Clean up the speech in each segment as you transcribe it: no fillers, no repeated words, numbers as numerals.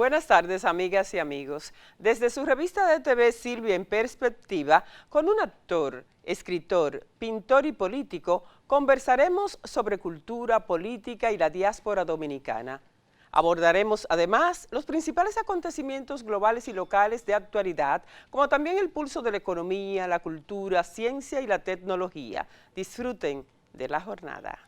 Buenas tardes, amigas y amigos. Desde su revista de TV Silvia en Perspectiva, con un actor, escritor, pintor y político, conversaremos sobre cultura, política y la diáspora dominicana. Abordaremos además los principales acontecimientos globales y locales de actualidad, como también el pulso de la economía, la cultura, ciencia y la tecnología. Disfruten de la jornada.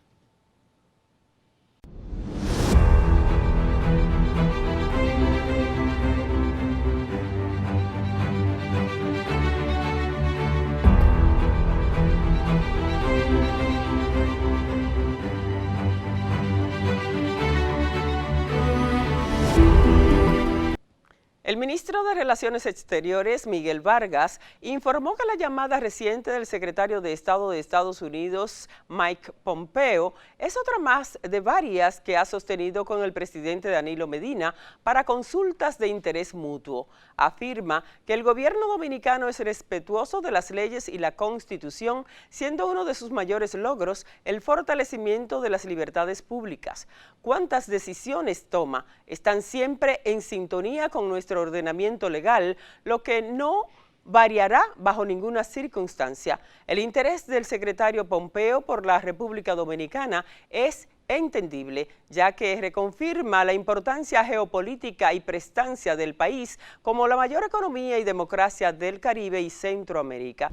El ministro de Relaciones Exteriores, Miguel Vargas, informó que la llamada reciente del secretario de Estado de Estados Unidos, Mike Pompeo, es otra más de varias que ha sostenido con el presidente Danilo Medina para consultas de interés mutuo. Afirma que el gobierno dominicano es respetuoso de las leyes y la Constitución, siendo uno de sus mayores logros el fortalecimiento de las libertades públicas. ¿Cuántas decisiones toma? Están siempre en sintonía con nuestro ordenamiento legal, lo que no variará bajo ninguna circunstancia. El interés del secretario Pompeo por la República Dominicana es entendible, ya que reconfirma la importancia geopolítica y prestancia del país como la mayor economía y democracia del Caribe y Centroamérica.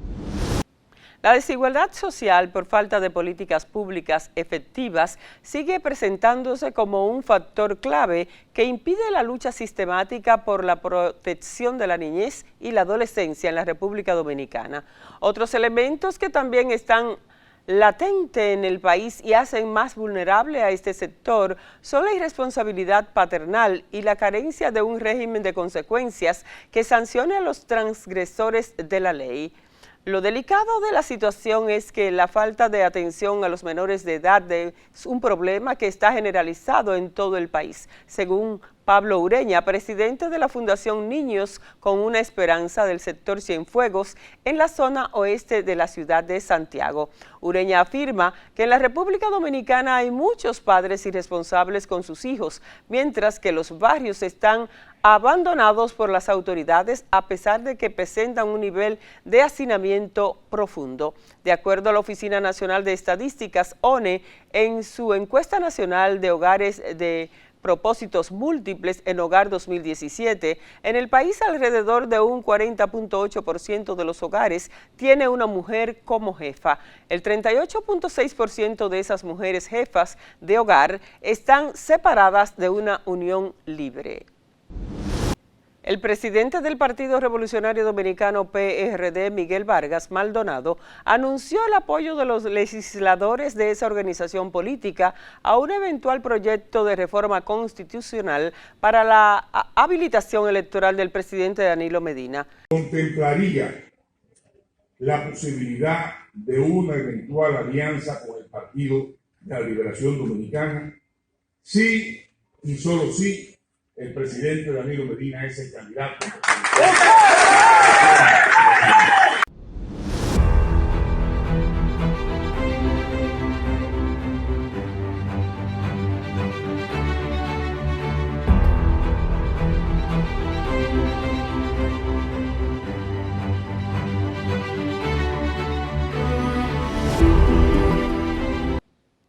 La desigualdad social por falta de políticas públicas efectivas sigue presentándose como un factor clave que impide la lucha sistemática por la protección de la niñez y la adolescencia en la República Dominicana. Otros elementos que también están latentes en el país y hacen más vulnerable a este sector son la irresponsabilidad paternal y la carencia de un régimen de consecuencias que sancione a los transgresores de la ley. Lo delicado de la situación es que la falta de atención a los menores de edad es un problema que está generalizado en todo el país, según Pablo Ureña, presidente de la Fundación Niños con una Esperanza del sector Cienfuegos en la zona oeste de la ciudad de Santiago. Ureña afirma que en la República Dominicana hay muchos padres irresponsables con sus hijos, mientras que los barrios están abandonados por las autoridades a pesar de que presentan un nivel de hacinamiento profundo. De acuerdo a la Oficina Nacional de Estadísticas, ONE, en su encuesta nacional de hogares de propósitos múltiples en Hogar 2017, en el país alrededor de un 40.8% de los hogares tiene una mujer como jefa. El 38.6% de esas mujeres jefas de hogar están separadas de una unión libre. El presidente del Partido Revolucionario Dominicano PRD, Miguel Vargas Maldonado, anunció el apoyo de los legisladores de esa organización política a un eventual proyecto de reforma constitucional para la habilitación electoral del presidente Danilo Medina. Contemplaría la posibilidad de una eventual alianza con el Partido de la Liberación Dominicana, si y solo si el presidente Danilo Medina es el candidato.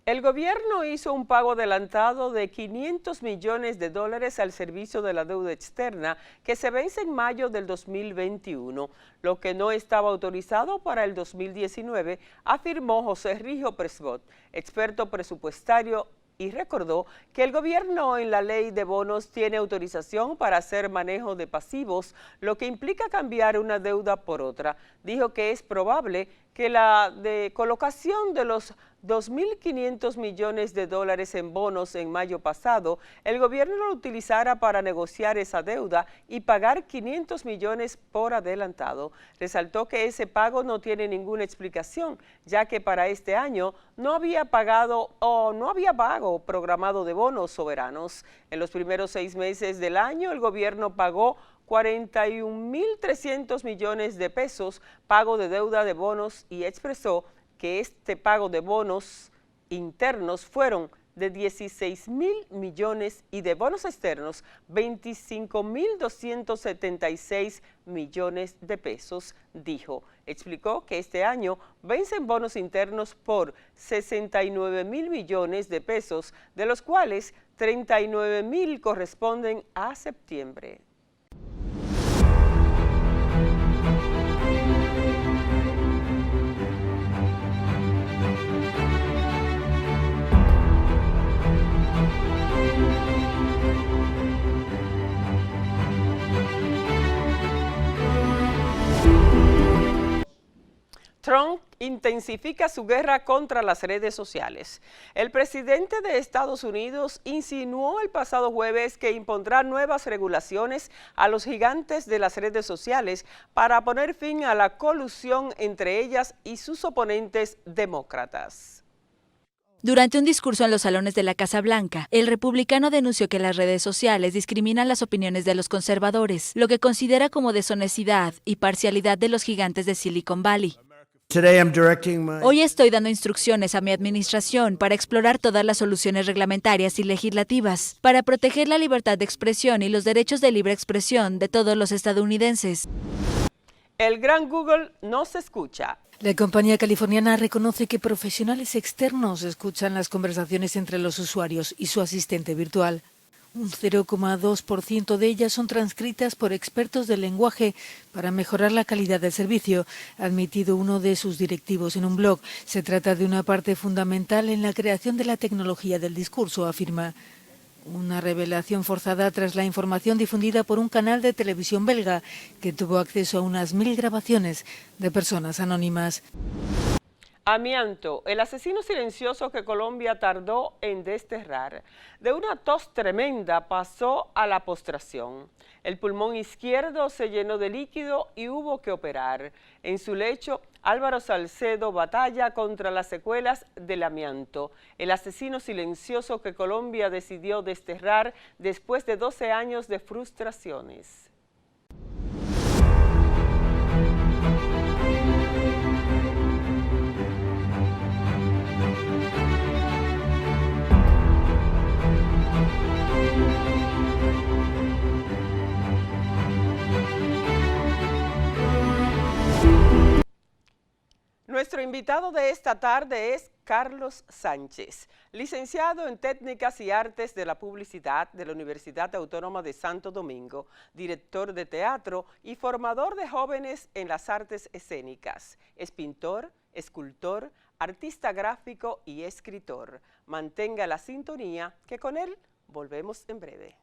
El gobierno hizo un pago adelantado de $500 millones al servicio de la deuda externa que se vence en mayo del 2021, lo que no estaba autorizado para el 2019, afirmó José Rijo Presbot, experto presupuestario, y recordó que el gobierno en la ley de bonos tiene autorización para hacer manejo de pasivos, lo que implica cambiar una deuda por otra. Dijo que es probable que la colocación de los $2.500 millones en bonos en mayo pasado, el gobierno lo utilizara para negociar esa deuda y pagar $500 millones por adelantado. Resaltó que ese pago no tiene ninguna explicación, ya que para este año no había pago programado de bonos soberanos. En los primeros 6 meses del año, el gobierno pagó 41.300 millones de pesos, pago de deuda de bonos, y expresó que este pago de bonos internos fueron de 16.000 millones y de bonos externos 25.276 millones de pesos, dijo. Explicó que este año vencen bonos internos por 69.000 millones de pesos, de los cuales 39.000 corresponden a septiembre. Trump intensifica su guerra contra las redes sociales. El presidente de Estados Unidos insinuó el pasado jueves que impondrá nuevas regulaciones a los gigantes de las redes sociales para poner fin a la colusión entre ellas y sus oponentes demócratas. Durante un discurso en los salones de la Casa Blanca, el republicano denunció que las redes sociales discriminan las opiniones de los conservadores, lo que considera como deshonestidad y parcialidad de los gigantes de Silicon Valley. Hoy estoy dando instrucciones a mi administración para explorar todas las soluciones reglamentarias y legislativas para proteger la libertad de expresión y los derechos de libre expresión de todos los estadounidenses. El gran Google no se escucha. La compañía californiana reconoce que profesionales externos escuchan las conversaciones entre los usuarios y su asistente virtual. Un 0,2% de ellas son transcritas por expertos del lenguaje para mejorar la calidad del servicio, ha admitido uno de sus directivos en un blog. Se trata de una parte fundamental en la creación de la tecnología del discurso, afirma. Una revelación forzada tras la información difundida por un canal de televisión belga que tuvo acceso a unas 1000 grabaciones de personas anónimas. Amianto, el asesino silencioso que Colombia tardó en desterrar. De una tos tremenda pasó a la postración. El pulmón izquierdo se llenó de líquido y hubo que operar. En su lecho, Álvaro Salcedo batalla contra las secuelas del amianto, el asesino silencioso que Colombia decidió desterrar después de 12 años de frustraciones. Nuestro invitado de esta tarde es Carlos Sánchez, licenciado en Técnicas y Artes de la Publicidad de la Universidad Autónoma de Santo Domingo, director de teatro y formador de jóvenes en las artes escénicas. Es pintor, escultor, artista gráfico y escritor. Mantenga la sintonía, que con él volvemos en breve.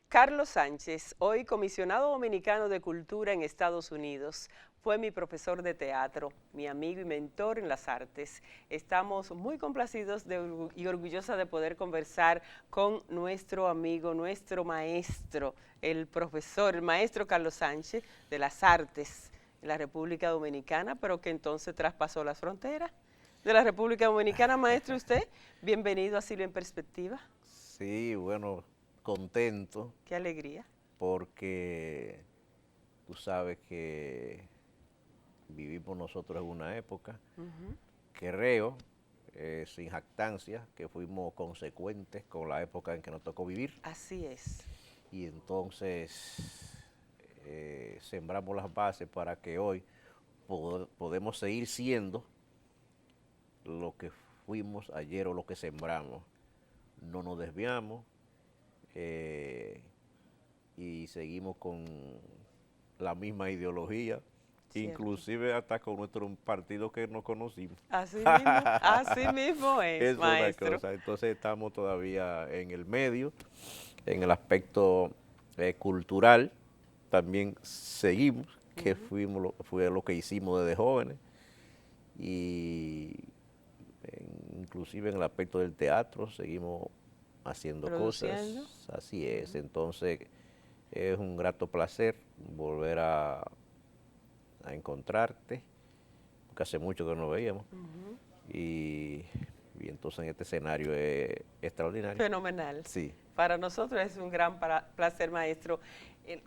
Carlos Sánchez, hoy comisionado dominicano de Cultura en Estados Unidos, fue mi profesor de teatro, mi amigo y mentor en las artes. Estamos muy complacidos y orgullosos de poder conversar con nuestro amigo, nuestro maestro, el maestro Carlos Sánchez de las artes en la República Dominicana, pero que entonces traspasó las fronteras de la República Dominicana. Maestro, usted, bienvenido a Silvia en Perspectiva. Sí, bueno, contento. Qué alegría. Porque tú sabes que vivimos nosotros en una época, creo, sin jactancia, que fuimos consecuentes con la época en que nos tocó vivir. Así es. Y entonces sembramos las bases para que hoy podemos seguir siendo lo que fuimos ayer o lo que sembramos. No nos desviamos. Y seguimos con la misma ideología, inclusive hasta con nuestro partido que no conocimos. Así mismo es, maestro. Una cosa. Entonces estamos todavía en el medio, en el aspecto cultural, también seguimos, que fue lo que hicimos desde jóvenes, y inclusive en el aspecto del teatro seguimos haciendo Produciendo. cosas, así es. Entonces es un grato placer volver a encontrarte, porque hace mucho que no nos veíamos, y entonces en este escenario es extraordinario. Fenomenal. Sí. Para nosotros es un gran placer, maestro.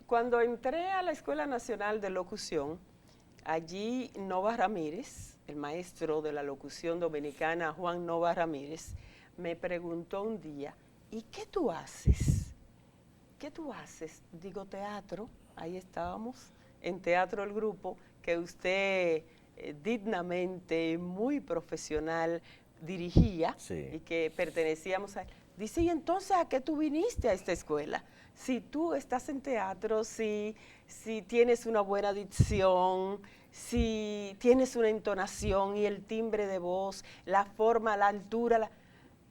Cuando entré a la Escuela Nacional de Locución, allí Nova Ramírez, el maestro de la locución dominicana, Juan Nova Ramírez, me preguntó un día, ¿y qué tú haces? ¿Qué tú haces? Digo, teatro. Ahí estábamos, en Teatro El Grupo, que usted dignamente, muy profesional, dirigía, Sí. y que pertenecíamos a él. Dice, ¿y entonces a qué tú viniste a esta escuela? Si tú estás en teatro, si tienes una buena dicción, si tienes una entonación y el timbre de voz, la forma, la altura,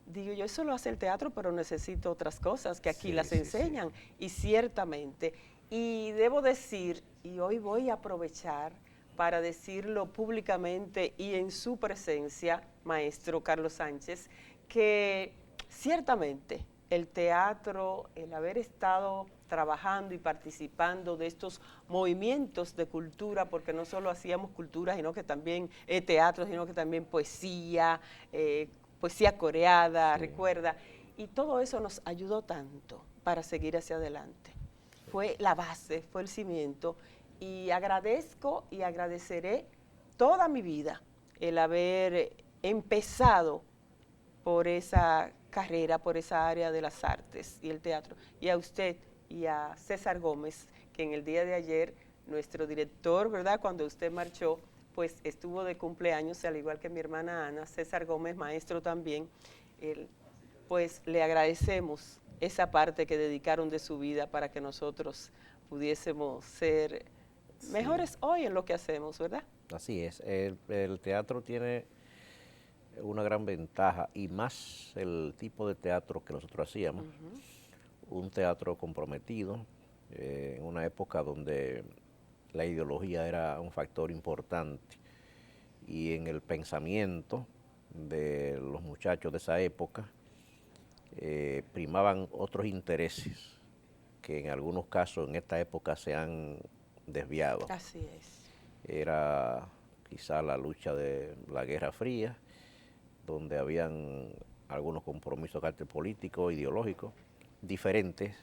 digo yo, eso lo hace el teatro, pero necesito otras cosas que aquí Sí, las sí, enseñan, y ciertamente. Y debo decir, y hoy voy a aprovechar para decirlo públicamente y en su presencia, maestro Carlos Sánchez, que ciertamente el teatro, el haber estado trabajando y participando de estos movimientos de cultura, porque no solo hacíamos cultura, sino que también teatro, sino que también poesía, poesía coreada, Sí. recuerda, y todo eso nos ayudó tanto para seguir hacia adelante. Fue la base, fue el cimiento, y agradezco y agradeceré toda mi vida el haber empezado por esa carrera, por esa área de las artes y el teatro. Y a usted y a César Gómez, que en el día de ayer, nuestro director, ¿verdad? Cuando usted marchó, pues estuvo de cumpleaños, al igual que mi hermana Ana, César Gómez, maestro también, pues le agradecemos esa parte que dedicaron de su vida para que nosotros pudiésemos ser mejores hoy en lo que hacemos, ¿verdad? Así es. El teatro tiene una gran ventaja, y más el tipo de teatro que nosotros hacíamos, un teatro comprometido, en una época donde la ideología era un factor importante, y en el pensamiento de los muchachos de esa época primaban otros intereses que en algunos casos en esta época se han desviado. Así es. Era quizá la lucha de la Guerra Fría, donde habían algunos compromisos de carácter político, ideológico, diferentes.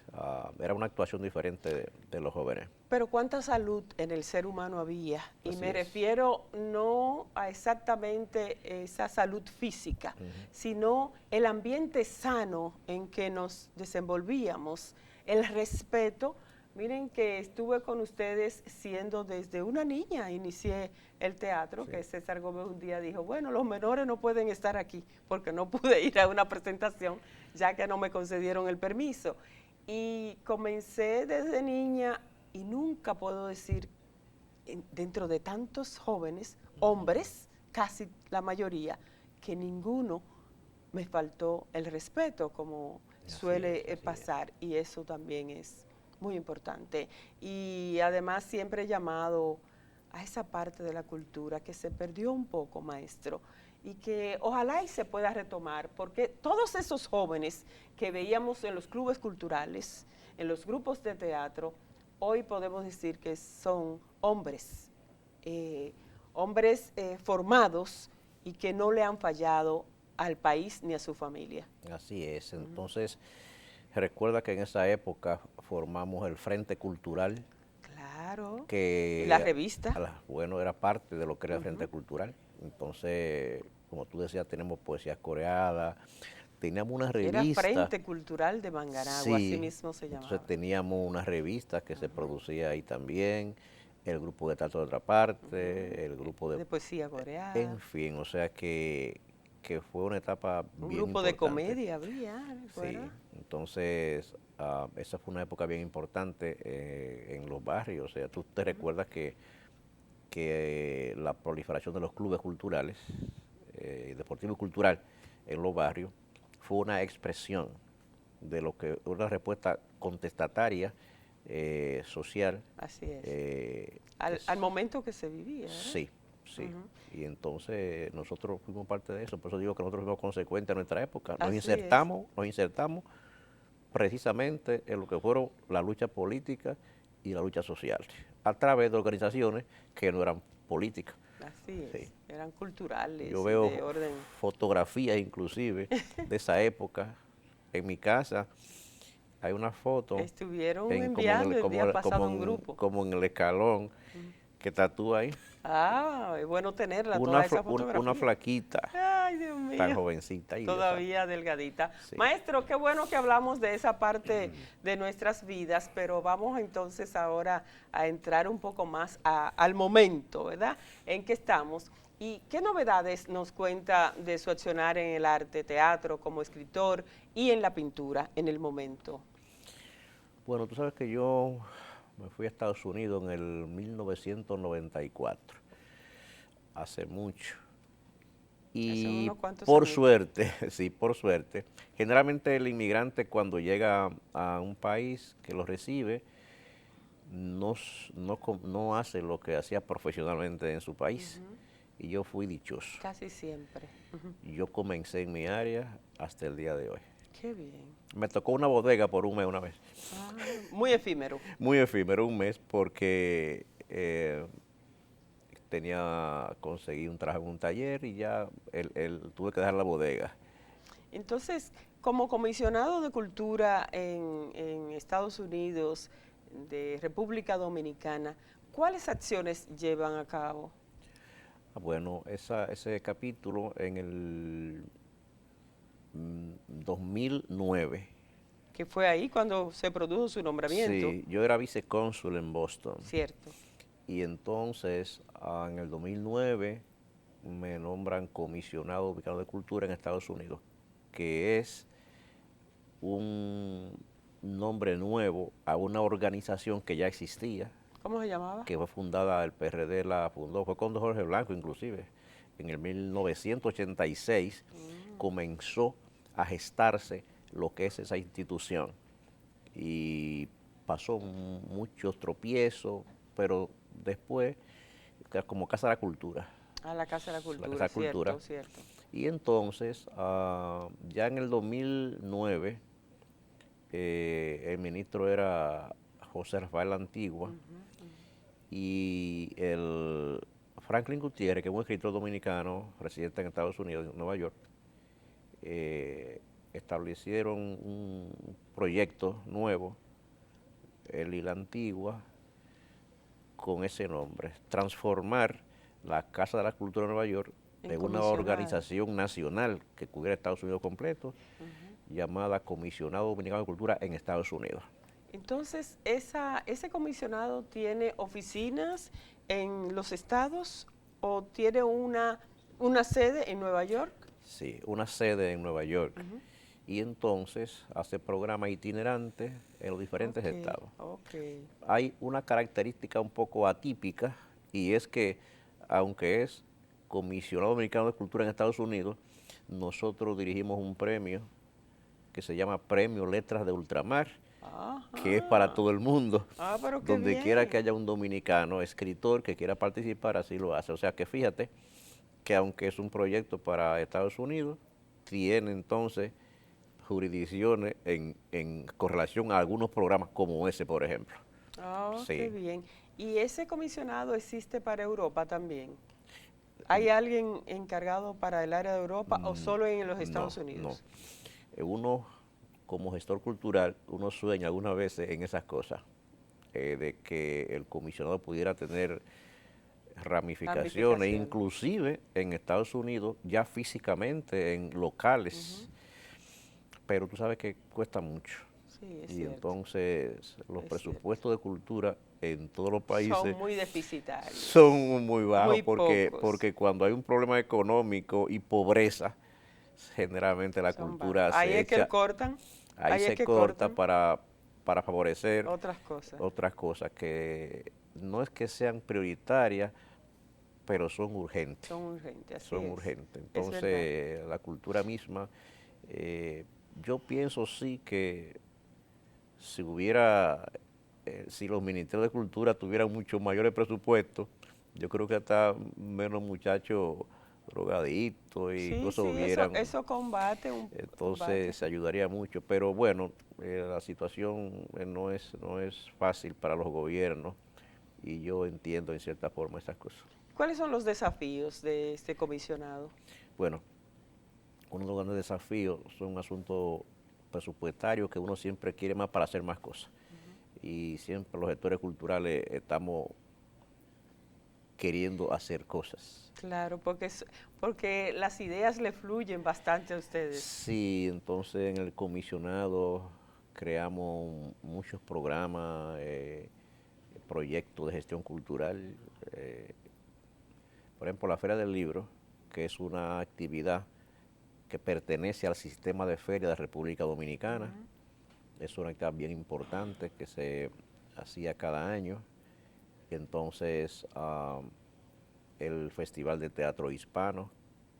Era una actuación diferente de los jóvenes. Pero cuánta salud en el ser humano había, y Así me es. refiero no a exactamente esa salud física, sino el ambiente sano en que nos desenvolvíamos, el respeto. Miren que estuve con ustedes siendo desde una niña, inicié el teatro, que César Gómez un día dijo, bueno, los menores no pueden estar aquí porque no pude ir a una presentación ya que no me concedieron el permiso. Y comencé desde niña, y nunca puedo decir, dentro de tantos jóvenes, hombres, casi la mayoría, que ninguno me faltó el respeto como suele pasar, y eso también es muy importante. Y además siempre he llamado a esa parte de la cultura que se perdió un poco, maestro, y que ojalá y se pueda retomar, porque todos esos jóvenes que veíamos en los clubes culturales, en los grupos de teatro, hoy podemos decir que son hombres, formados, y que no le han fallado al país ni a su familia. Así es. Entonces, recuerda que en esa época formamos el Frente Cultural. Claro. Que ¿Y la revista? Bueno, era parte de lo que era el Frente Cultural. Entonces, como tú decías, tenemos poesías coreadas, teníamos una revista. Era Frente Cultural de Mangaragua, Sí, así mismo se llamaba. entonces teníamos una revista que se producía ahí también, el grupo de teatro de otra parte, el grupo de poesía coreana. En fin, o sea que fue una etapa un bien grupo importante. de comedia había, ¿recuerda? Sí, entonces esa fue una época bien importante en los barrios. O sea, tú te recuerdas que la proliferación de los clubes culturales, deportivo y cultural en los barrios, fue una expresión de lo que una respuesta contestataria social. Así es. Al momento que se vivía, ¿verdad? Sí, sí. Y entonces nosotros fuimos parte de eso, por eso digo que nosotros fuimos consecuentes a nuestra época. Nos insertamos precisamente en lo que fueron la lucha política y la lucha social, a través de organizaciones que no eran políticas. Así es, Sí. eran culturales, Yo veo de orden. fotografías inclusive de esa época. En mi casa hay una foto Estuvieron como enviando el día pasado un grupo. como en el escalón que tatúa ahí. Ah, es bueno tenerla, toda esa fotografía. Una flaquita, Ay, Dios tan mío. jovencita. Y Todavía delgadita. Sí. Maestro, qué bueno que hablamos de esa parte de nuestras vidas, pero vamos entonces ahora a entrar un poco más al momento, ¿verdad? En que estamos. ¿Y qué novedades nos cuenta de su accionar en el arte, teatro, como escritor y en la pintura en el momento? Bueno, tú sabes que yo me fui a Estados Unidos en el 1994, hace mucho. Y unos cuantos por años. suerte, sí, por suerte, generalmente el inmigrante cuando llega a un país que lo recibe, no hace lo que hacía profesionalmente en su país. Y yo fui dichoso. Casi siempre. Yo comencé en mi área hasta el día de hoy. Qué bien. Me tocó una bodega por un mes una vez. Ah, muy efímero. Muy efímero, un mes, porque conseguí un trabajo en un taller y ya tuve que dejar la bodega. Entonces, como comisionado de cultura en Estados Unidos, de República Dominicana, ¿cuáles acciones llevan a cabo? Bueno, ese capítulo en el 2009. Que fue ahí cuando se produjo su nombramiento. Sí, yo era vicecónsul en Boston. Cierto. Y entonces, en el 2009, me nombran comisionado dominicano de cultura en Estados Unidos, que es un nombre nuevo a una organización que ya existía. ¿Cómo se llamaba? Que fue fundada, el PRD fue con Jorge Blanco inclusive. En el 1986 comenzó a gestarse lo que es esa institución. Y pasó muchos tropiezos, pero después, como Casa de la Cultura. A la Casa de la Cultura, La Casa de la Cultura. Cierto. Y entonces, ya en el 2009, el ministro era José Rafael Antigua, y el Franklin Gutiérrez, que es un escritor dominicano, residente en Estados Unidos, en Nueva York, establecieron un proyecto nuevo, él y la Antigua, con ese nombre, transformar la Casa de la Cultura de Nueva York en una organización nacional que cubriera Estados Unidos completo, llamada Comisionado Dominicano de Cultura en Estados Unidos. Entonces, ¿ese comisionado tiene oficinas en los estados o tiene una sede en Nueva York? Sí, una sede en Nueva York. Y entonces hace programas itinerantes en los diferentes estados. Hay una característica un poco atípica, y es que, aunque es comisionado dominicano de cultura en Estados Unidos, nosotros dirigimos un premio que se llama Premio Letras de Ultramar, que es para todo el mundo. Pero qué donde bien. quiera que haya un dominicano escritor que quiera participar, así lo hace. O sea que fíjate que aunque es un proyecto para Estados Unidos, tiene entonces jurisdicciones en correlación a algunos programas como ese, por ejemplo. Sí. Qué bien. ¿Y ese comisionado existe para Europa también? ¿Hay alguien encargado para el área de Europa o solo en los Estados Unidos? No. Uno, como gestor cultural, uno sueña algunas veces en esas cosas, de que el comisionado pudiera tener ramificaciones, inclusive en Estados Unidos, ya físicamente en locales, pero tú sabes que cuesta mucho. Sí, es y cierto. Entonces los presupuestos de cultura en todos los países son muy deficitarios. Son muy bajos, muy porque cuando hay un problema económico y pobreza, generalmente la cultura se ahí es echa, que cortan. ahí se corta para favorecer otras cosas que no es que sean prioritarias, pero son urgentes. Son urgentes. Entonces, la cultura misma, yo pienso sí que si hubiera si los ministerios de Cultura tuvieran mucho mayores presupuestos, yo creo que hasta menos muchachos drogaditos y Sí, cosas sí, hubieran. eso combate Entonces se ayudaría mucho, pero bueno, la situación no es fácil para los gobiernos y yo entiendo en cierta forma esas cosas. ¿Cuáles son los desafíos de este comisionado? Bueno, uno de los grandes desafíos son asuntos presupuestarios que uno siempre quiere más para hacer más cosas. Y siempre los sectores culturales estamos queriendo hacer cosas. Claro, porque las ideas le fluyen bastante a ustedes. Sí, entonces en el comisionado creamos muchos programas, proyectos de gestión cultural. Por ejemplo, la Feria del Libro, que es una actividad que pertenece al sistema de feria de República Dominicana. Es una actividad bien importante que se hacía cada año. Entonces, el Festival de Teatro Hispano,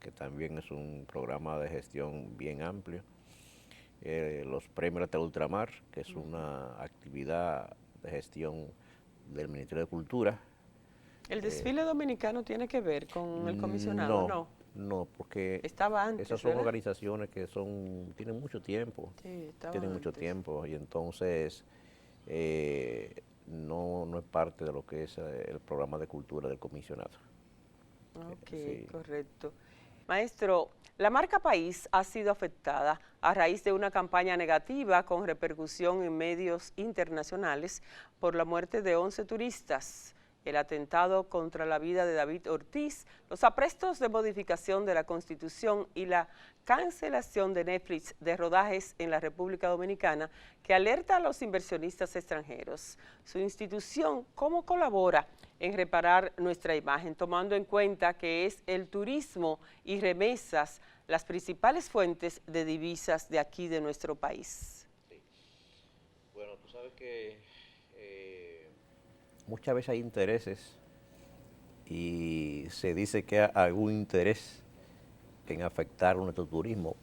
que también es un programa de gestión bien amplio. Los premios de Ultramar, que es una actividad de gestión del Ministerio de Cultura. ¿El desfile dominicano tiene que ver con el comisionado? No. No, porque estaba antes, esas son ¿verdad? organizaciones que tienen mucho tiempo. Sí, estaba Tienen mucho antes. tiempo y entonces no es parte de lo que es el programa de cultura del comisionado. Ok, Sí. correcto. Maestro, la marca País ha sido afectada a raíz de una campaña negativa con repercusión en medios internacionales por la muerte de 11 turistas, el atentado contra la vida de David Ortiz, los aprestos de modificación de la Constitución y la cancelación de Netflix de rodajes en la República Dominicana que alerta a los inversionistas extranjeros. Su institución, ¿cómo colabora en reparar nuestra imagen, tomando en cuenta que es el turismo y remesas las principales fuentes de divisas de aquí de nuestro país? Sí. Bueno, tú sabes que muchas veces hay intereses y se dice que hay algún interés en afectar nuestro turismo.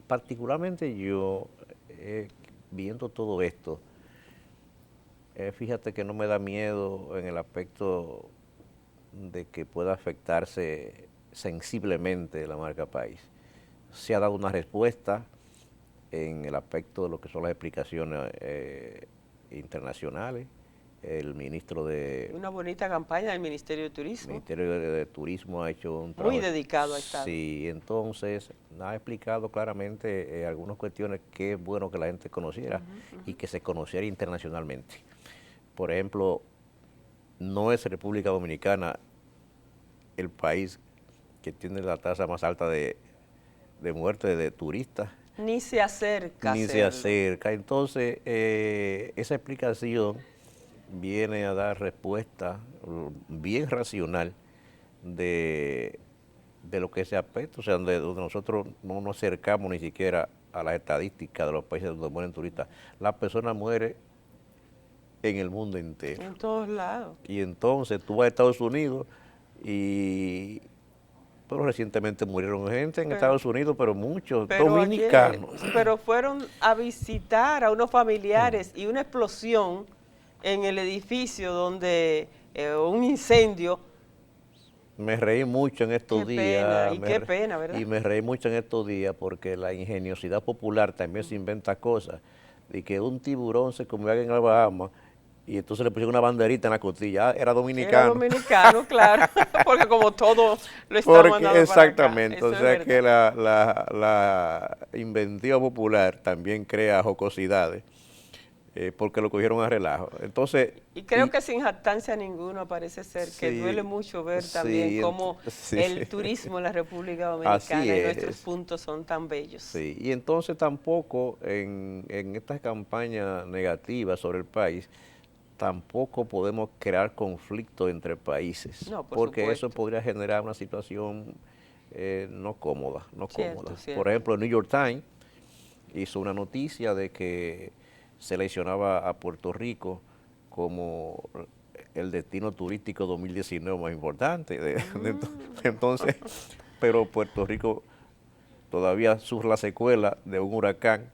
Particularmente yo, viendo todo esto, fíjate que no me da miedo en el aspecto de que pueda afectarse sensiblemente la marca País. Se ha dado una respuesta en el aspecto de lo que son las explicaciones internacionales. El ministro de... Una bonita campaña del Ministerio de Turismo. El Ministerio de Turismo ha hecho un trabajo... Muy dedicado a estar. Sí, entonces ha explicado claramente algunas cuestiones que es bueno que la gente conociera y que se conociera internacionalmente. Por ejemplo, no es República Dominicana el país que tiene la tasa más alta de muerte de turistas. Ni se acerca. Ni se acerca. Entonces, esa explicación viene a dar respuesta bien racional de lo que se aspecto, o sea, donde nosotros no nos acercamos ni siquiera a las estadísticas de los países donde mueren turistas. La persona muere en el mundo entero. En todos lados. Y entonces tú vas a Estados Unidos pero recientemente murieron gente en Estados Unidos, pero muchos dominicanos. Pero fueron a visitar a unos familiares y una explosión en el edificio donde un incendio. Me reí mucho en estos días. Qué pena, ¿verdad? Y me reí mucho en estos días porque la ingeniosidad popular también se inventa cosas. De que un tiburón se comió a alguien en Alabama y entonces le pusieron una banderita en la costilla. Era dominicano. Era dominicano, claro, porque como todo lo está mandando exactamente, para acá. O sea que la inventiva popular también crea jocosidades. Porque lo cogieron a relajo. Entonces, y creo que sin jactancia ninguno parece ser, que duele mucho ver también cómo el turismo en la República Dominicana y nuestros puntos son tan bellos. Sí, y entonces tampoco en estas campañas negativas sobre el país, tampoco podemos crear conflictos entre países, porque supuesto. eso podría generar una situación no cómoda. Cierto. Por ejemplo, el New York Times hizo una noticia de que seleccionaba a Puerto Rico como el destino turístico 2019 más importante. Entonces, pero Puerto Rico todavía sufre la secuela de un huracán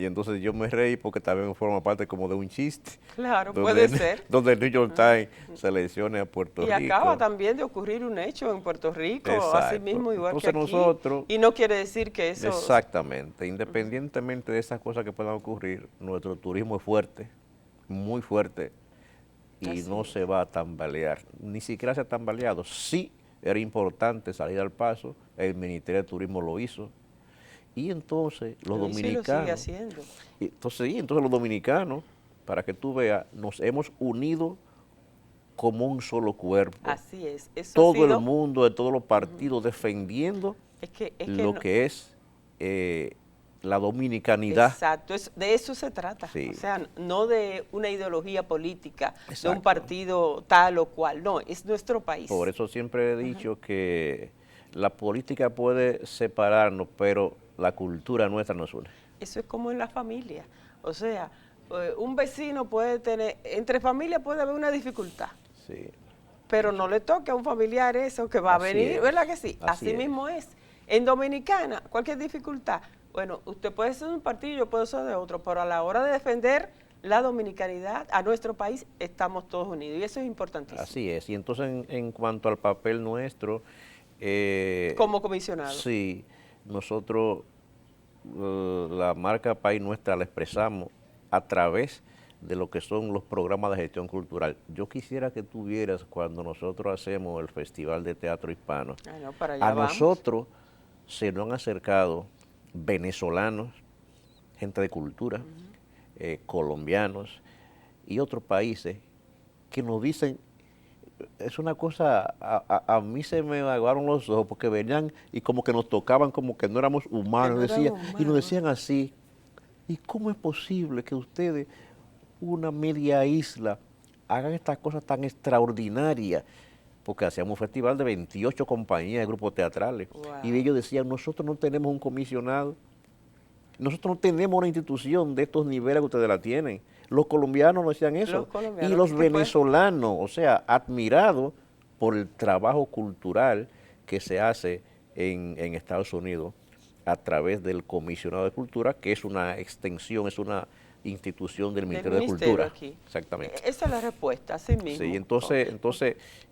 Y entonces yo me reí porque también forma parte como de un chiste. Claro, puede ser. Donde el New York Times selecciona a Puerto Y Rico. acaba también de ocurrir un hecho en Puerto Rico, así Exacto. mismo igual Entonces que aquí. nosotros, y no quiere decir que eso... exactamente, independientemente de esas cosas que puedan ocurrir, nuestro turismo es fuerte, muy fuerte, y Así no es. se va a tambalear, ni siquiera se ha tambaleado. Sí, era importante salir al paso, el Ministerio de Turismo lo hizo, y entonces los Lo hizo y lo sigue dominicanos, haciendo. entonces los dominicanos, para que tú veas, nos hemos unido como un solo cuerpo. Así es. Eso ha Todo el sido... mundo de todos los partidos defendiendo Es que lo no- que es la dominicanidad. Exacto, de eso se trata. Sí. O sea, no de una ideología política, de un Exacto. partido tal o cual. No, es nuestro país. Por eso siempre he dicho que la política puede separarnos, pero la cultura nuestra nos une. Eso es como en la familia. O sea, un vecino puede tener, entre familias puede haber una dificultad, Sí. pero no le toque a un familiar eso que va a Así venir, es. ¿verdad que sí? Así Así es. mismo es. En Dominicana, cualquier dificultad, bueno, usted puede ser de un partido, yo puedo ser de otro, pero a la hora de defender la dominicanidad a nuestro país, estamos todos unidos y eso es importantísimo. Así es. Y entonces en cuanto al papel nuestro, Como comisionado. sí, nosotros la marca país nuestra la expresamos a través de lo que son los programas de gestión cultural. Yo quisiera que tú vieras cuando nosotros hacemos el Festival de Teatro Hispano. Ah, no, para allá A vamos. nosotros se nos han acercado venezolanos, gente de cultura, colombianos y otros países que nos dicen, es una cosa, a mí se me aguaron los ojos porque venían y como que nos tocaban como que no éramos humanos, no eran y nos humanos. decían así, ¿y cómo es posible que ustedes, una media isla, hagan estas cosas tan extraordinarias? Porque hacíamos un festival de 28 compañías de grupos teatrales. Wow. Y ellos decían, nosotros no tenemos un comisionado, nosotros no tenemos una institución de estos niveles que ustedes la tienen. Los colombianos nos decían eso. Los colombianos, Y los ¿qué fue? venezolanos, o sea, admirados por el trabajo cultural que se hace en Estados Unidos a través del Comisionado de Cultura, que es una extensión, es una institución del Ministerio de Cultura. Aquí. Exactamente. Esa es la respuesta, así mismo. Sí, entonces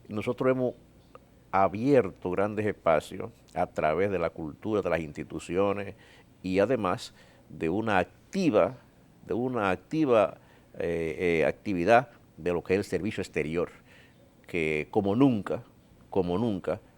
nosotros hemos abierto grandes espacios a través de la cultura, de las instituciones y además de una activa actividad de lo que es el servicio exterior, que como nunca,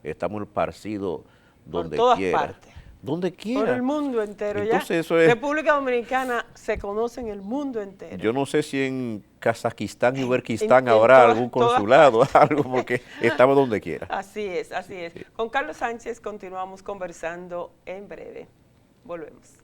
estamos esparcidos donde Por todas quiera. partes. Donde quiera. Por el mundo entero. Entonces, ya eso es- República Dominicana se conoce en el mundo entero. Yo no sé si en Kazajistán y Uzbekistán en habrá todas- algún todas consulado, algo, porque estamos donde quiera. Así es, así es. Con Carlos Sánchez continuamos conversando en breve. Volvemos.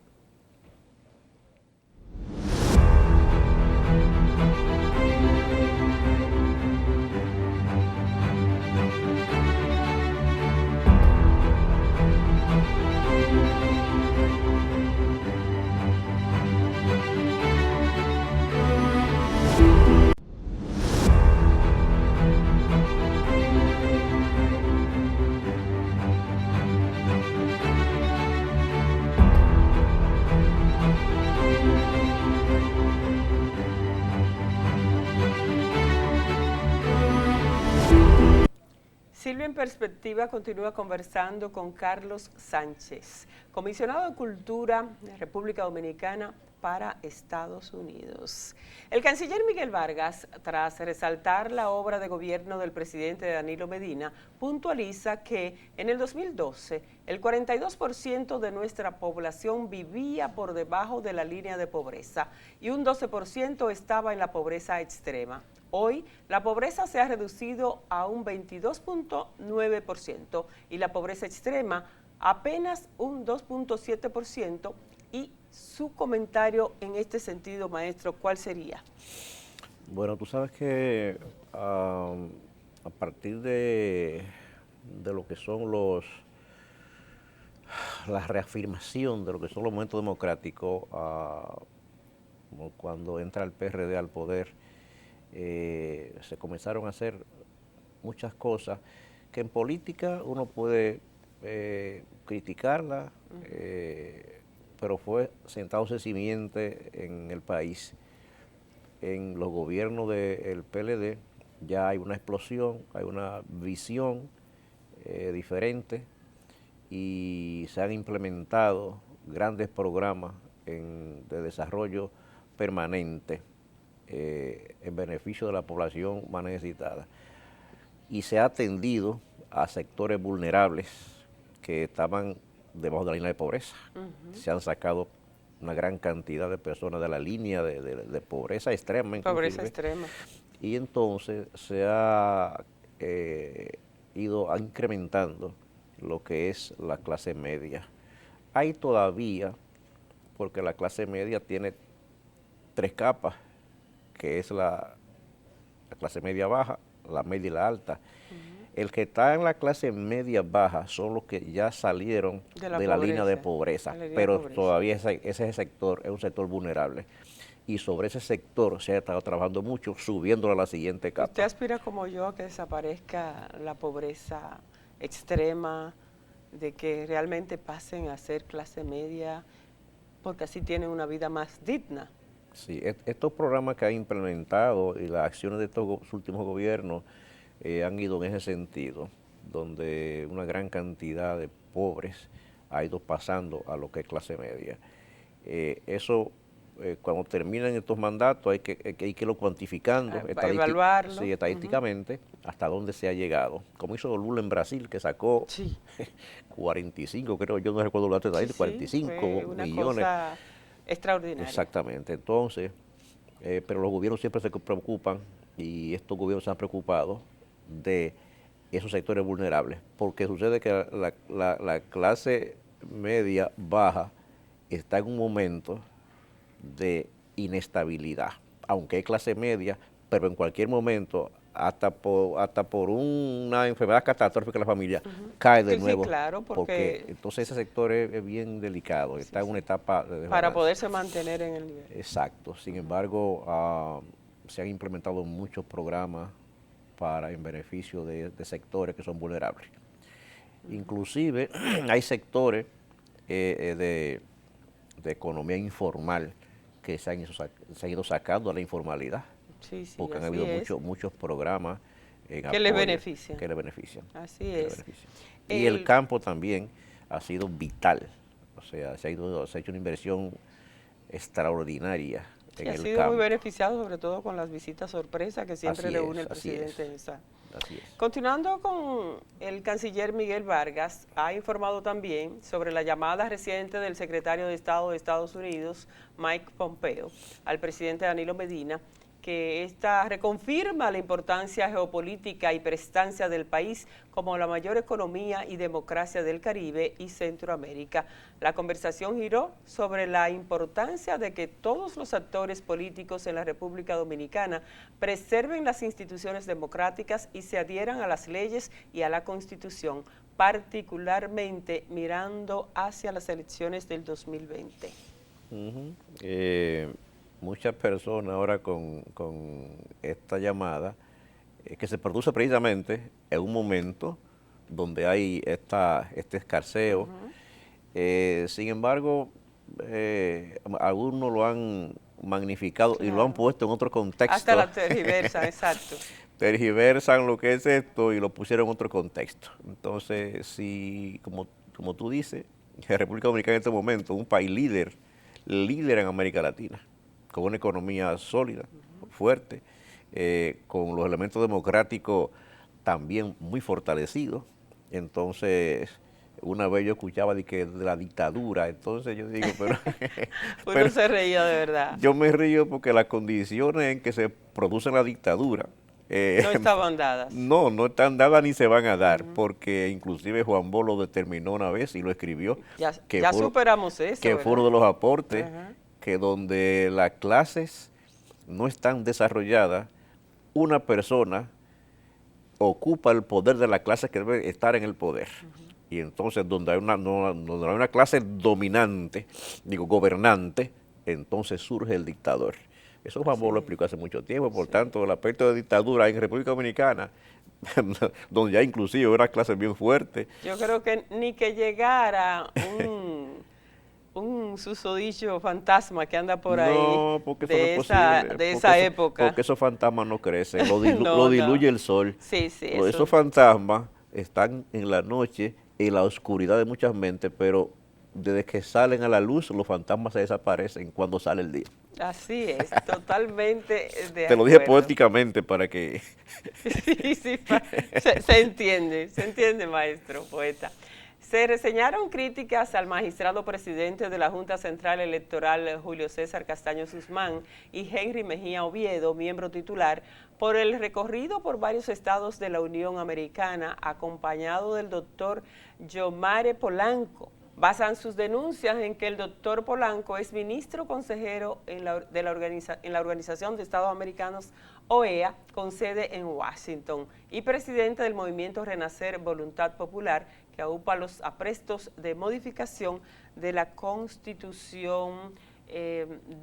Silvia en Perspectiva continúa conversando con Carlos Sánchez, comisionado de Cultura de República Dominicana para Estados Unidos. El canciller Miguel Vargas, tras resaltar la obra de gobierno del presidente Danilo Medina, puntualiza que en el 2012 el 42% de nuestra población vivía por debajo de la línea de pobreza y un 12% estaba en la pobreza extrema. Hoy, la pobreza se ha reducido a un 22.9% y la pobreza extrema apenas un 2.7%. Y su comentario en este sentido, maestro, ¿cuál sería? Bueno, tú sabes que a partir de lo que son la reafirmación de lo que son los momentos democráticos, como cuando entra el PRD al poder, se comenzaron a hacer muchas cosas que en política uno puede criticarla, pero fue sentándose simiente en el país. En los gobiernos del PLD ya hay una explosión, hay una visión diferente y se han implementado grandes programas de desarrollo permanente en beneficio de la población más necesitada. Y se ha atendido a sectores vulnerables que estaban debajo de la línea de pobreza. Se han sacado una gran cantidad de personas de la línea de pobreza extrema. Pobreza extrema. Y entonces se ha ido incrementando lo que es la clase media. Hay todavía, porque la clase media tiene 3 capas, que es la clase media baja, la media y la alta. El que está en la clase media baja son los que ya salieron de la línea de pobreza, pero todavía ese sector es un sector vulnerable. Y sobre ese sector se ha estado trabajando mucho, subiéndolo a la siguiente capa. ¿Usted aspira como yo a que desaparezca la pobreza extrema, de que realmente pasen a ser clase media, porque así tienen una vida más digna? Sí, estos programas que han implementado y las acciones de estos últimos gobiernos han ido en ese sentido, donde una gran cantidad de pobres ha ido pasando a lo que es clase media. Eso, cuando terminan estos mandatos, hay que irlo cuantificando, evaluarlo. Sí, estadísticamente, hasta dónde se ha llegado. Como hizo Lula en Brasil, que sacó 45, creo, yo no recuerdo la estadística, 45 una millones. Cosa extraordinaria. Exactamente. Entonces, pero los gobiernos siempre se preocupan, y estos gobiernos se han preocupado de esos sectores vulnerables, porque sucede que la clase media baja está en un momento de inestabilidad, aunque es clase media, pero en cualquier momento, hasta por una enfermedad catastrófica en la familia, cae de nuevo. Sí, claro, porque entonces ese sector es bien delicado, está en una etapa de para poderse mantener en el nivel. Exacto. Sin embargo, se han implementado muchos programas en beneficio de sectores que son vulnerables. Inclusive hay sectores de economía informal que se han ido sacando a la informalidad, porque han habido muchos programas que les benefician. Así es. Y el campo también ha sido vital, o sea, se ha hecho una inversión extraordinaria. Ha sido muy beneficiado, sobre todo con las visitas sorpresa que siempre le une el presidente. Continuando con el canciller Miguel Vargas, ha informado también sobre la llamada reciente del secretario de Estado de Estados Unidos, Mike Pompeo, al presidente Danilo Medina, que esta reconfirma la importancia geopolítica y prestancia del país como la mayor economía y democracia del Caribe y Centroamérica. La conversación giró sobre la importancia de que todos los actores políticos en la República Dominicana preserven las instituciones democráticas y se adhieran a las leyes y a la Constitución, particularmente mirando hacia las elecciones del 2020. Muchas personas ahora con esta llamada, que se produce precisamente en un momento donde hay este escarceo. Sin embargo, algunos lo han magnificado y lo han puesto en otro contexto. Hasta la tergiversan, exacto. Tergiversan lo que es esto y lo pusieron en otro contexto. Entonces, si, como tú dices, la República Dominicana en este momento, un país líder en América Latina, con una economía sólida, fuerte, con los elementos democráticos también muy fortalecidos. Entonces, una vez yo escuchaba de la dictadura, entonces yo digo, pero se reía de verdad. Yo me río porque las condiciones en que se produce la dictadura no estaban dadas. No están dadas ni se van a dar, porque inclusive Juan Bosch lo determinó una vez y lo escribió. Ya superamos eso, que fue uno de los aportes, que donde las clases no están desarrolladas, una persona ocupa el poder de la clase que debe estar en el poder. Y entonces donde hay una clase dominante, gobernante, entonces surge el dictador. Eso Juan Bosch lo explicó hace mucho tiempo, por tanto el aspecto de dictadura en República Dominicana, donde ya inclusive una clase bien fuerte. Yo creo que ni que llegara un un susodicho fantasma que anda por ahí No, porque eso no es posible. de esa época. Porque esos fantasmas no crecen, lo No, diluye no. el sol. Sí, sí, Esos fantasmas están en la noche, en la oscuridad de muchas mentes, pero desde que salen a la luz, los fantasmas se desaparecen cuando sale el día. así es, totalmente de Te lo dije acuerdo. poéticamente para que... Sí, sí, se entiende, maestro, poeta. Se reseñaron críticas al magistrado presidente de la Junta Central Electoral, Julio César Castaño Guzmán, y Henry Mejía Oviedo, miembro titular, por el recorrido por varios estados de la Unión Americana, acompañado del doctor Yomare Polanco. Basan sus denuncias en que el doctor Polanco es ministro consejero en la Organización de Estados Americanos, OEA, con sede en Washington, y presidente del movimiento Renacer Voluntad Popular, que aupa los aprestos de modificación de la Constitución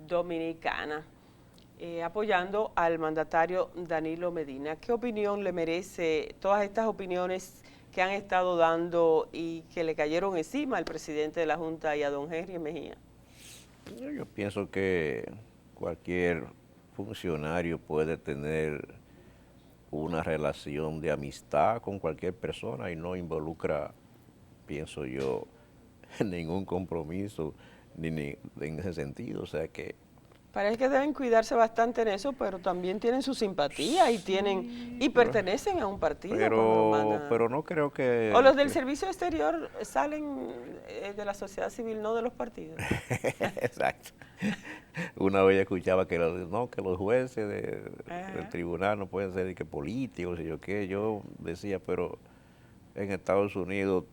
dominicana, apoyando al mandatario Danilo Medina. ¿Qué opinión le merece todas estas opiniones que han estado dando y que le cayeron encima al presidente de la Junta y a don Henry Mejía? Yo pienso que cualquier funcionario puede tener una relación de amistad con cualquier persona y no involucra, pienso yo, ningún compromiso en ese sentido. O sea que... Parece que deben cuidarse bastante en eso, pero también tienen su simpatía y tienen y pertenecen a un partido. Pero no creo que... O los del servicio exterior salen de la sociedad civil, no de los partidos. Exacto. Una vez escuchaba que los jueces del tribunal no pueden ser que políticos y yo qué. Yo decía, pero en Estados Unidos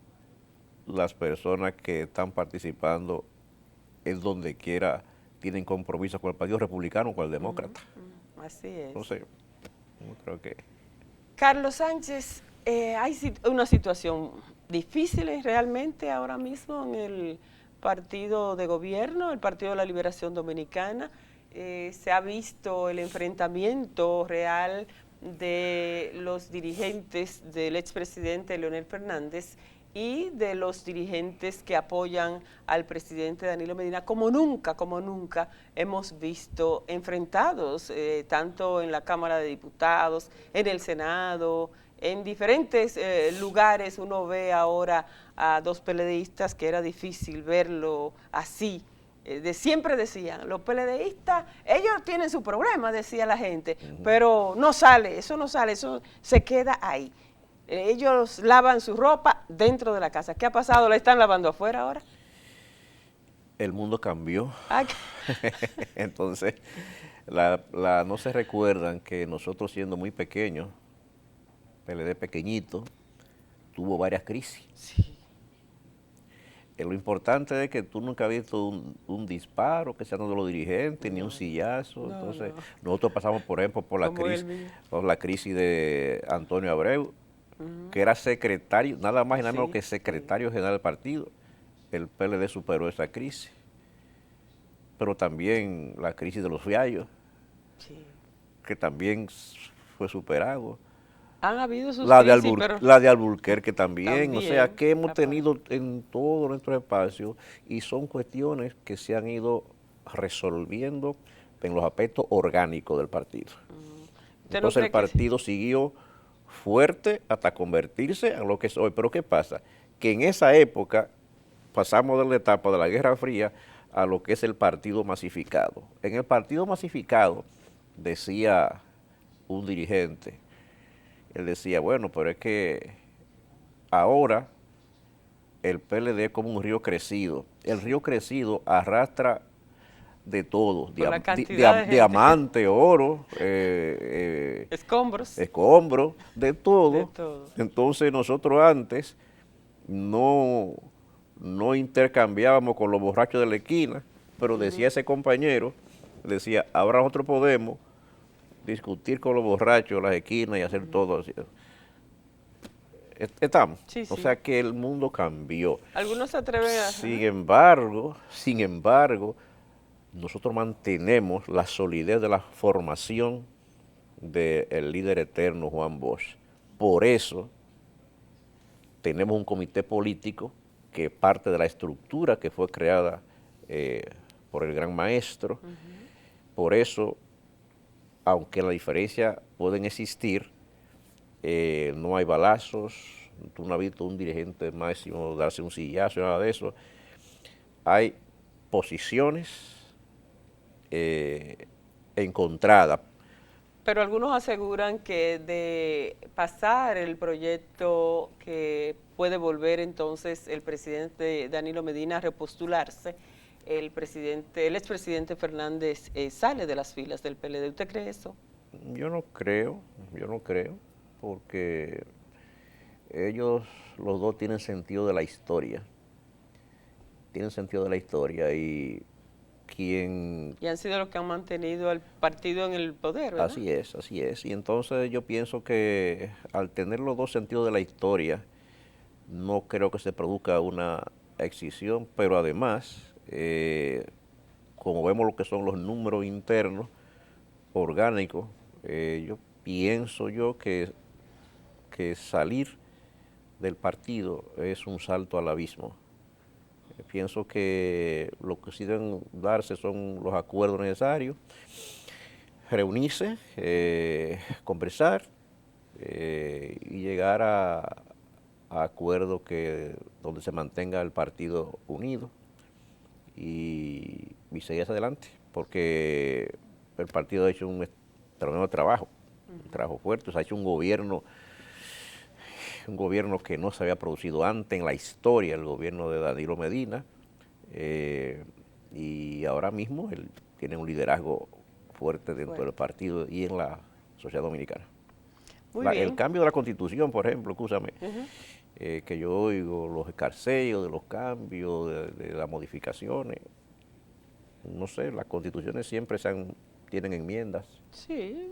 las personas que están participando es donde quiera tienen compromiso con el Partido Republicano o con el Demócrata. Así es. Entonces, no creo que... Carlos Sánchez, hay una situación difícil realmente ahora mismo en el partido de gobierno, el Partido de la Liberación Dominicana. Se ha visto el enfrentamiento real de los dirigentes del expresidente Leonel Fernández y de los dirigentes que apoyan al presidente Danilo Medina, como nunca hemos visto enfrentados, tanto en la Cámara de Diputados, en el Senado, en diferentes lugares. Uno ve ahora a dos PLDistas que era difícil verlo así. Siempre decían, los PLDistas, ellos tienen su problema, decía la gente, pero no sale, eso se queda ahí. Ellos lavan su ropa dentro de la casa. ¿Qué ha pasado? ¿La están lavando afuera ahora? El mundo cambió. Ah, Entonces, no se recuerdan que nosotros siendo muy pequeños, PLD pequeñito, tuvo varias crisis. sí. Lo importante es que tú nunca has visto un disparo que sea uno de los dirigentes, ni un sillazo. No, Entonces, no. nosotros pasamos, por ejemplo, por la crisis de Antonio Abreu, que era secretario, nada más y nada menos que secretario general del partido. El PLD superó esa crisis. Pero también la crisis de los fiallos, que también fue superado. Han habido sus La de Alburquerque también, o sea, que hemos tenido en todo nuestro espacio y son cuestiones que se han ido resolviendo en los aspectos orgánicos del partido. Entonces el partido siguió fuerte hasta convertirse en lo que es hoy. Pero ¿qué pasa? Que en esa época pasamos de la etapa de la Guerra Fría a lo que es el partido masificado. En el partido masificado, decía un dirigente, él decía, bueno, pero es que ahora el PLD es como un río crecido. El río crecido arrastra de todo, diamante, oro, escombros, de todo. Entonces nosotros antes no intercambiábamos con los borrachos de la esquina, pero decía ese compañero, decía, ahora nosotros podemos discutir con los borrachos de las esquinas y hacer todo así. Estamos. Sí, sí. O sea que el mundo cambió. Algunos se atreven a... Sin embargo, nosotros mantenemos la solidez de la formación del líder eterno Juan Bosch. Por eso tenemos un comité político que parte de la estructura que fue creada por el gran maestro. Por eso, aunque la diferencia pueden existir, no hay balazos, tú no has visto un dirigente máximo darse un sillazo, nada de eso. Hay posiciones encontradas. Pero algunos aseguran que de pasar el proyecto que puede volver entonces el presidente Danilo Medina a repostularse, el expresidente Fernández sale de las filas del PLD. ¿Usted cree eso? Yo no creo, porque ellos los dos tienen sentido de la historia. Y Y han sido los que han mantenido al partido en el poder, ¿verdad? Así es. Y entonces yo pienso que al tener los dos sentidos de la historia, no creo que se produzca una excisión, pero además, como vemos lo que son los números internos, orgánicos, yo pienso que salir del partido es un salto al abismo. Pienso que lo que sí deben darse son los acuerdos necesarios, reunirse, conversar y llegar a acuerdos donde se mantenga el partido unido y seguir hacia adelante, porque el partido ha hecho un extraordinario trabajo, un trabajo fuerte, se ha hecho un gobierno que no se había producido antes en la historia, el gobierno de Danilo Medina, y ahora mismo él tiene un liderazgo fuerte dentro del partido y en la sociedad dominicana. El cambio de la Constitución, por ejemplo, escúchame, que yo oigo los escarceos de los cambios, de las modificaciones, no sé, las constituciones siempre tienen enmiendas. Sí,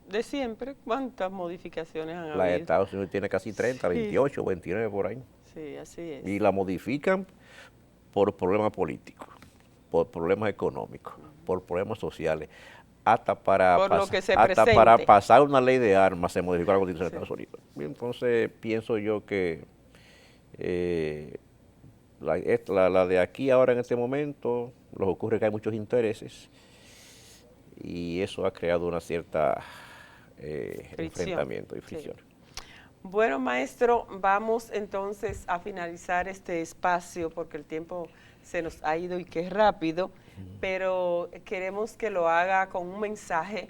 de siempre, ¿cuántas modificaciones han habido? La de Estados Unidos tiene casi 30, 28, 29 por ahí. Sí, así es. Y la modifican por problemas políticos, por problemas económicos, por problemas sociales. Hasta para pasar una ley de armas se modificó la Constitución de Estados Unidos. Y entonces pienso yo que la de aquí ahora en este momento, nos ocurre que hay muchos intereses y eso ha creado una cierta enfrentamiento y fricción. Sí. Bueno, maestro, vamos entonces a finalizar este espacio porque el tiempo se nos ha ido y qué rápido, pero queremos que lo haga con un mensaje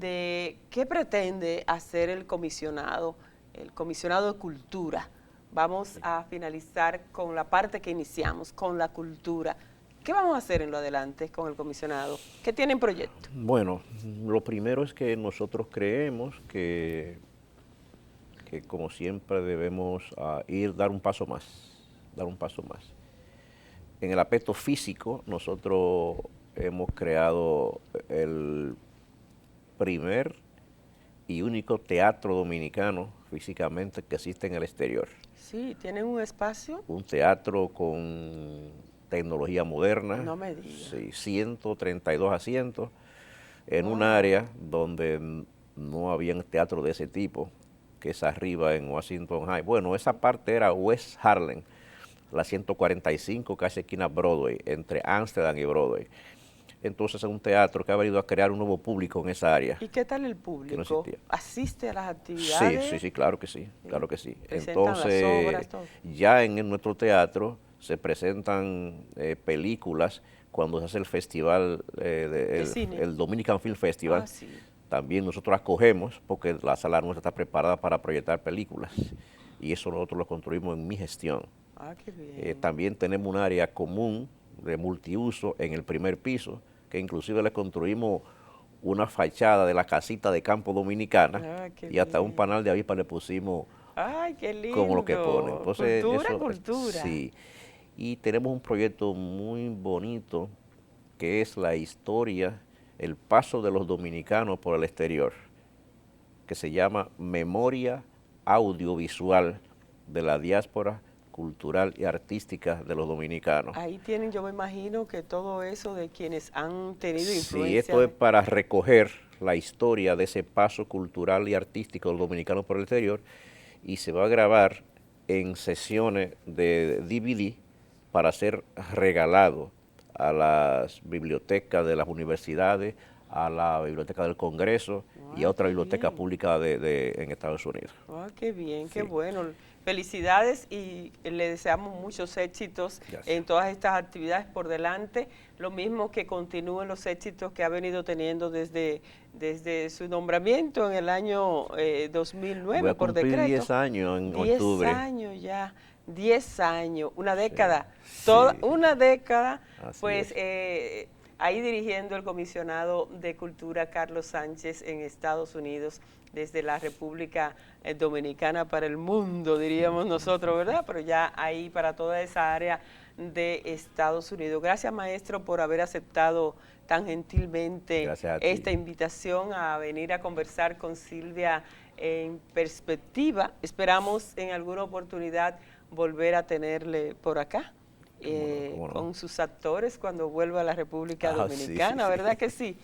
de qué pretende hacer el comisionado de cultura. Vamos a finalizar con la parte que iniciamos, con la cultura. ¿Qué vamos a hacer en lo adelante con el comisionado? ¿Qué tienen proyecto? Bueno, lo primero es que nosotros creemos que como siempre debemos dar un paso más. En el aspecto físico, nosotros hemos creado el primer y único teatro dominicano físicamente que existe en el exterior. Sí, ¿tienen un espacio? Un teatro con tecnología moderna. No me digas. Sí, 132 asientos en un área donde no había un teatro de ese tipo, que es arriba en Washington High. Bueno, esa parte era West Harlem, la 145, casi esquina Broadway, entre Amsterdam y Broadway. Entonces es un teatro que ha venido a crear un nuevo público en esa área. ¿Y qué tal el público? Que no existía. ¿Asiste a las actividades? Sí, claro que sí. Entonces, las obras, todo. Ya en nuestro teatro se presentan películas cuando se hace el festival, el Dominican Film Festival. Sí. También nosotros acogemos porque la sala nuestra está preparada para proyectar películas y eso nosotros lo construimos en mi gestión. Qué bien. También tenemos un área común de multiuso en el primer piso, que inclusive le construimos una fachada de la casita de campo dominicana y hasta un panal de avispa le pusimos. ¡Ay, qué lindo! Como lo que ponen. Entonces, cultura. Sí. Y tenemos un proyecto muy bonito que es la historia, el paso de los dominicanos por el exterior, que se llama Memoria Audiovisual de la Diáspora Cultural y Artística de los Dominicanos. Ahí tienen, yo me imagino que todo eso de quienes han tenido influencia. Sí, esto es para recoger la historia de ese paso cultural y artístico de los dominicanos por el exterior y se va a grabar en sesiones de DVD para ser regalado a las bibliotecas de las universidades, a la Biblioteca del Congreso y a otra biblioteca pública en Estados Unidos. Qué bien, Sí. qué bueno. Felicidades y le deseamos muchos éxitos en todas estas actividades por delante. Lo mismo que continúen los éxitos que ha venido teniendo desde su nombramiento en el año 2009 Voy a por cumplir decreto. 10 años en 10 octubre. años ya, 10 años, una década, Sí. toda una década, Así pues es. ahí dirigiendo el comisionado de Cultura Carlos Sánchez en Estados Unidos, desde la República Dominicana para el mundo, diríamos nosotros, ¿verdad? Pero ya ahí para toda esa área de Estados Unidos. Gracias, maestro, por haber aceptado tan gentilmente Gracias a ti. esta invitación a venir a conversar con Silvia en Perspectiva. Esperamos en alguna oportunidad volver a tenerle por acá. ¿Cómo no? Con sus actores cuando vuelva a la República Sí, Dominicana, sí, sí. ¿verdad que sí?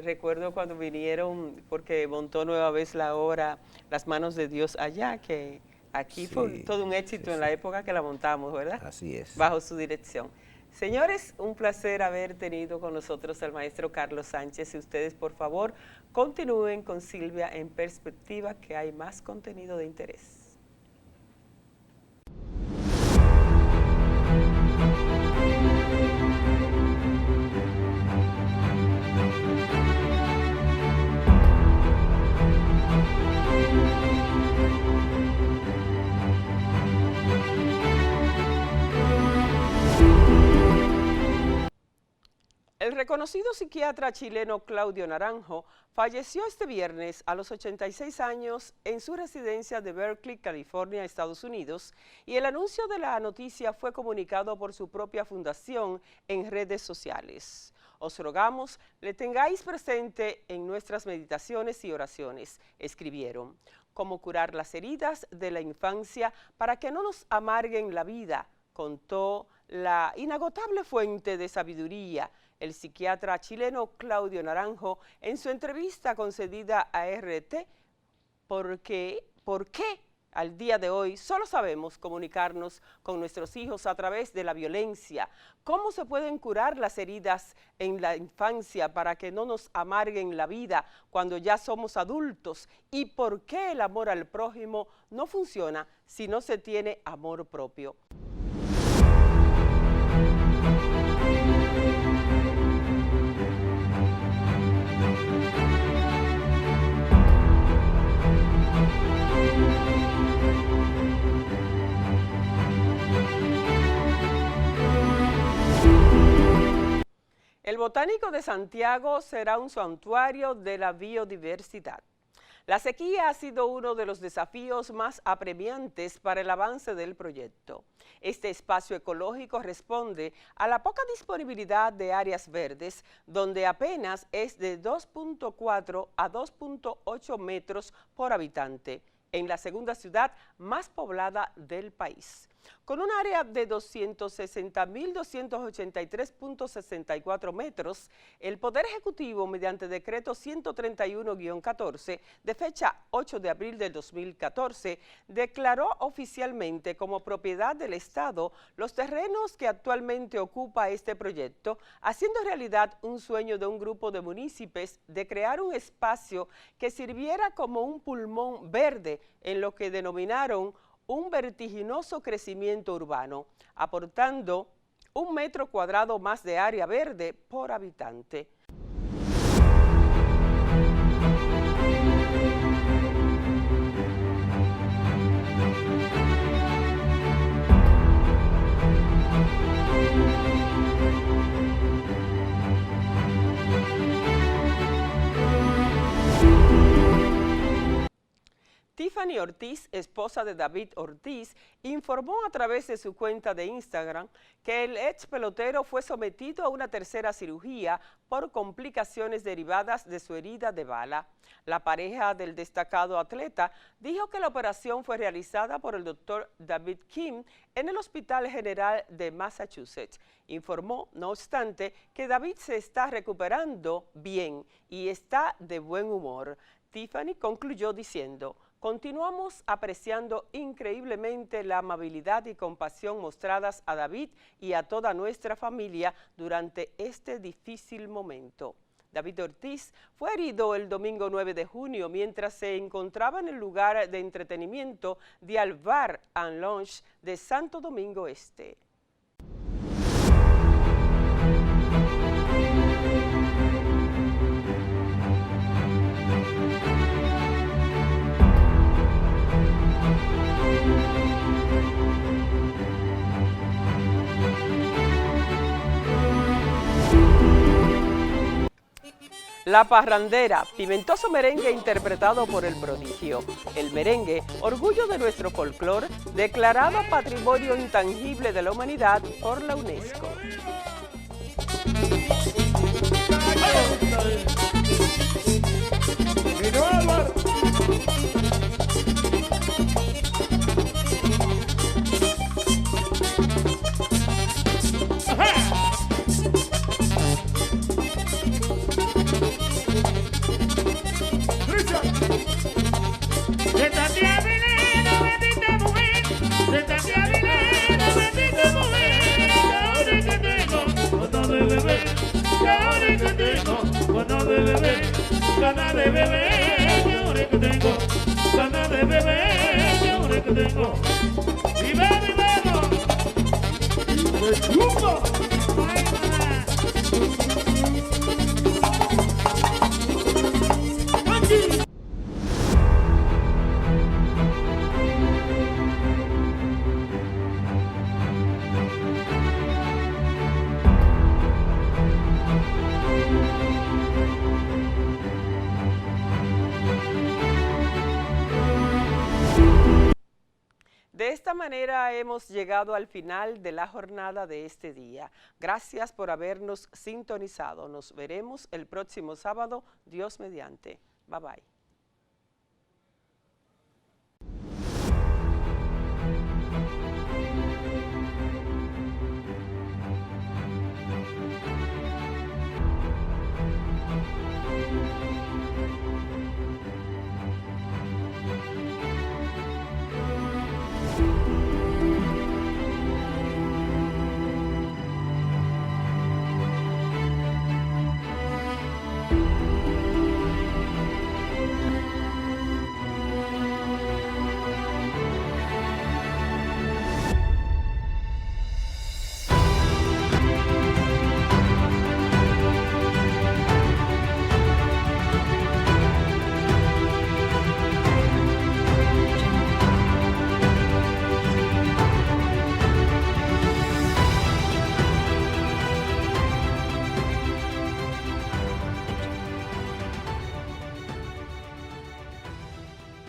Recuerdo cuando vinieron, porque montó nueva vez la obra Las Manos de Dios allá, que aquí fue Sí, todo un éxito sí, en la época que la montamos, ¿verdad? Así es. Bajo su dirección. Señores, un placer haber tenido con nosotros al maestro Carlos Sánchez. Y ustedes, por favor, continúen con Silvia en Perspectiva, que hay más contenido de interés. El reconocido psiquiatra chileno Claudio Naranjo falleció este viernes a los 86 años en su residencia de Berkeley, California, Estados Unidos, y el anuncio de la noticia fue comunicado por su propia fundación en redes sociales. Os rogamos le tengáis presente en nuestras meditaciones y oraciones, escribieron. Cómo curar las heridas de la infancia para que no nos amarguen la vida, contó la inagotable fuente de sabiduría, el psiquiatra chileno Claudio Naranjo, en su entrevista concedida a RT, ¿por qué al día de hoy solo sabemos comunicarnos con nuestros hijos a través de la violencia? ¿Cómo se pueden curar las heridas en la infancia para que no nos amarguen la vida cuando ya somos adultos? ¿Y por qué el amor al prójimo no funciona si no se tiene amor propio? El Botánico de Santiago será un santuario de la biodiversidad. La sequía ha sido uno de los desafíos más apremiantes para el avance del proyecto. Este espacio ecológico responde a la poca disponibilidad de áreas verdes, donde apenas es de 2.4 a 2.8 metros por habitante, en la segunda ciudad más poblada del país. Con un área de 260.283.64 metros, el Poder Ejecutivo, mediante decreto 131-14, de fecha 8 de abril del 2014, declaró oficialmente como propiedad del Estado los terrenos que actualmente ocupa este proyecto, haciendo realidad un sueño de un grupo de municipios de crear un espacio que sirviera como un pulmón verde en lo que denominaron un vertiginoso crecimiento urbano, aportando 1 metro cuadrado más de área verde por habitante. Tiffany Ortiz, esposa de David Ortiz, informó a través de su cuenta de Instagram que el ex pelotero fue sometido a una tercera cirugía por complicaciones derivadas de su herida de bala. La pareja del destacado atleta dijo que la operación fue realizada por el doctor David Kim en el Hospital General de Massachusetts. Informó, no obstante, que David se está recuperando bien y está de buen humor. Tiffany concluyó diciendo: Continuamos apreciando increíblemente la amabilidad y compasión mostradas a David y a toda nuestra familia durante este difícil momento. David Ortiz fue herido el domingo 9 de junio mientras se encontraba en el lugar de entretenimiento de Alvar and Lounge de Santo Domingo Este. La Parrandera, pimentoso merengue interpretado por El Prodigio. El merengue, orgullo de nuestro folclore, declarado Patrimonio Intangible de la Humanidad por la UNESCO. Ganas de beber, que ahora que tengo, ganas de beber, que ahora que tengo. Y bebe, De esta manera hemos llegado al final de la jornada de este día. Gracias por habernos sintonizado. Nos veremos el próximo sábado, Dios mediante. Bye bye.